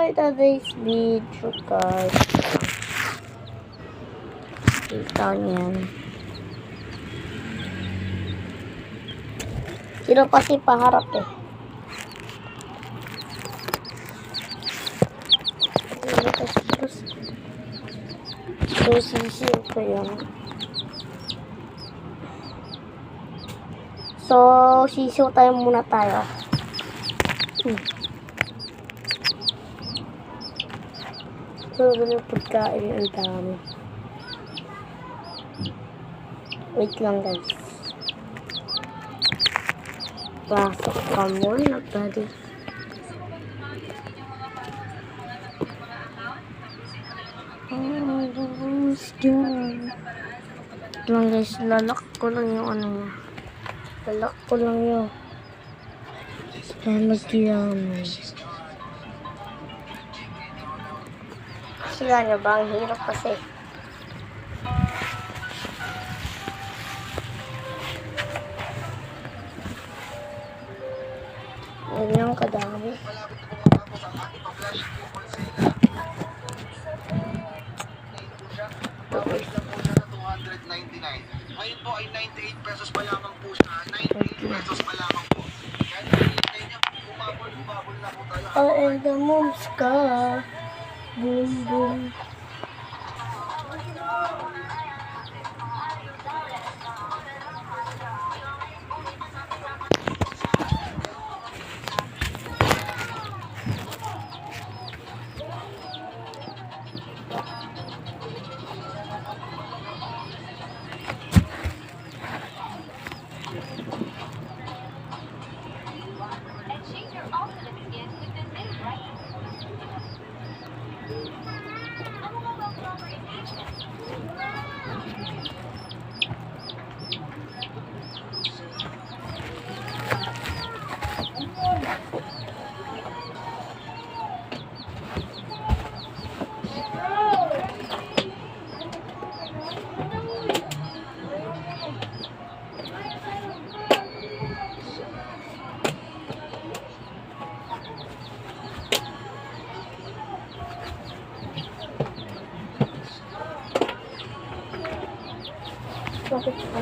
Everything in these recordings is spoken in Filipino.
enjoy today's video, guys. Kita niyan. Sino kasi paharap eh. So, sisiyo ko yun. So, sisiyo tayo muna tayo. So, ganun pagkain ang dami. Wait lang, guys. Pasok ka muna, buddy. Lang guys, lalak ko lang yung ano niya. Lalak ko lang yung lalagyan. Sila niya ba? Ang hirap kasi. Ganyan kadami. Ngayon po ay 98 pesos pa lamang po siya. 98 pesos pa lamang po. Kaya hinihintay niya, umabol na po tayo. And the moves ka. Boom, boom. Bakit ba?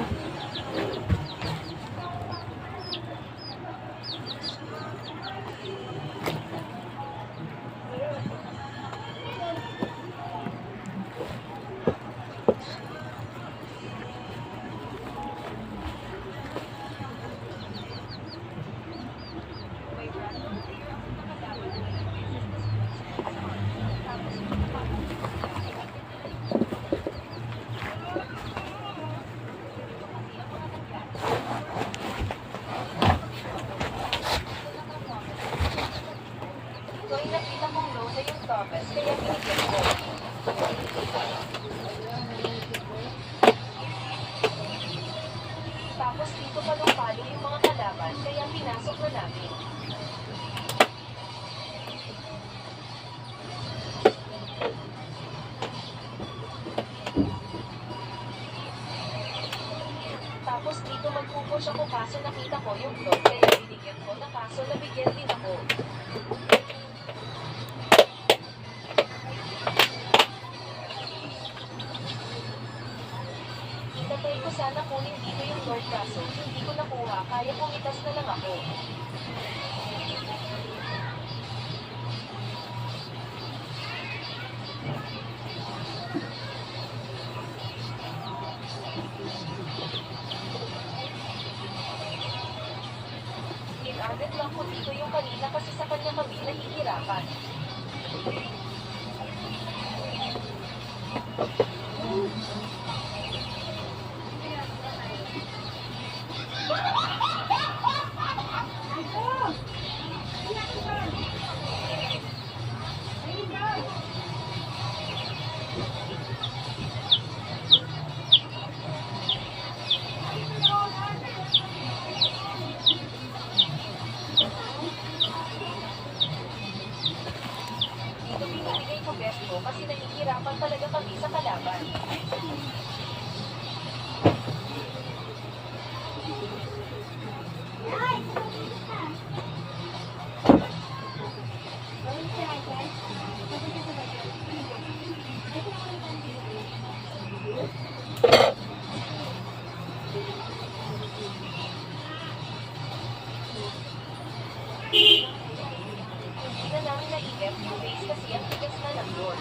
Kaya binigyan ko. Tapos dito palong-palo yung mga kalaban, kaya pinasok na namin. Tapos dito magpupush ako kaso nakita ko yung float, kaya binigyan ko na kaso nabigyan din ako. Itatay ko sana kunin dito yung Lord kaso hindi ko nakuha, kaya pumitas na lang ako. In-added lang ko dito yung kanina kasi sa kanya kami nahihirapan. Dito binibigay ko best ko kasi nahihirapan talaga kami sa kalaban. BFU base kasi ang tigas na ng doon.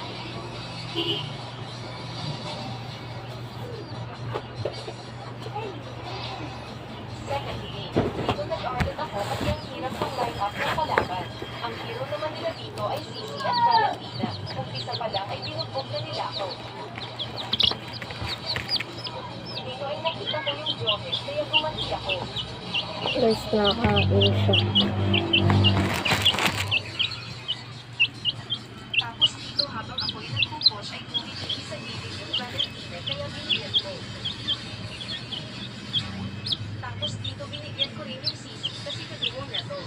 Second game, dito nag-arlet ako kasi ang hirap ng line-up ng kalaban. Ang hero naman nila dito ay Sisi at Valentina. Umpisa pa lang ay binugbog na nila ako. Dito ay nakita ko yung Jomet, kaya gumanti ako. Guys, nakakain siya. Tapos dito habang ako'y nagpupush ay tumitigil sa gilid yung Valentina kaya binigyan ko. Tapos dito binigyan ko rin yung Sisi kasi kadugo niya to.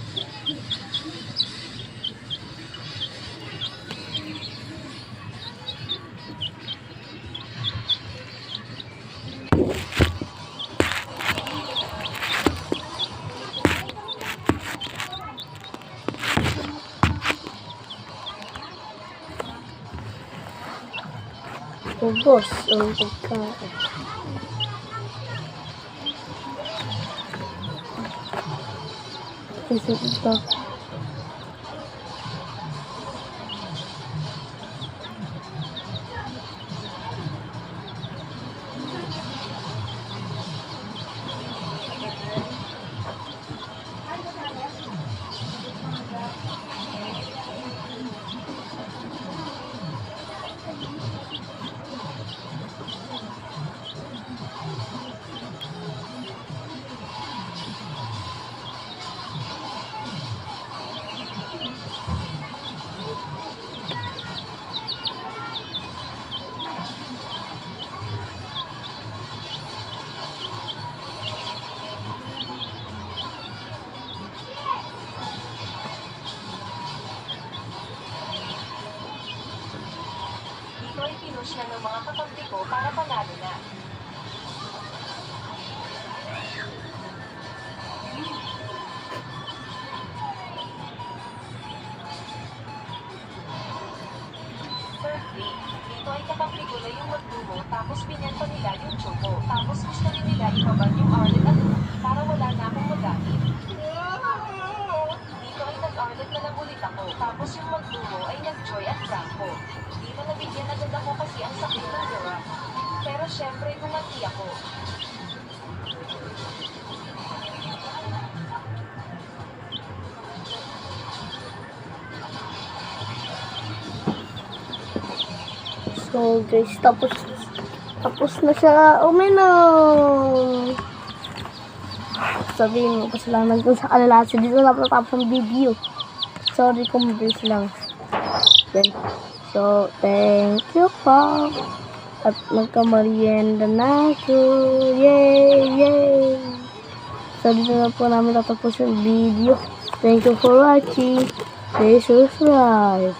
Ubos ang pagkain. Isip ito. Dito ay pinush na ng mga kakampi ko para panalo na. Third week, dito ay kakampi ko na yung magdugo tapos pinyan nila yung choco. Tapos gusto rin nila ibaban yung Arlet at Ruby para wala na akong magamit. Dito ay nag-Arlet na lang ulit ako. Tapos yung magdugo ay nag-Joy at Franco. Dito nabigyan agad ako kasi ang sakit ng Dora. Pero syempre gumanti ako. So guys, tapos na siya uminom. Sabihin mo, pasalamat ko sa kanila. So dito na patapos ang video. Sorry kung mabilis lang. Then, so, thank you po. At magkamarienda na ako. Yay! Yay! So dito na po namin tatapos yung video. Thank you for watching. Please subscribe.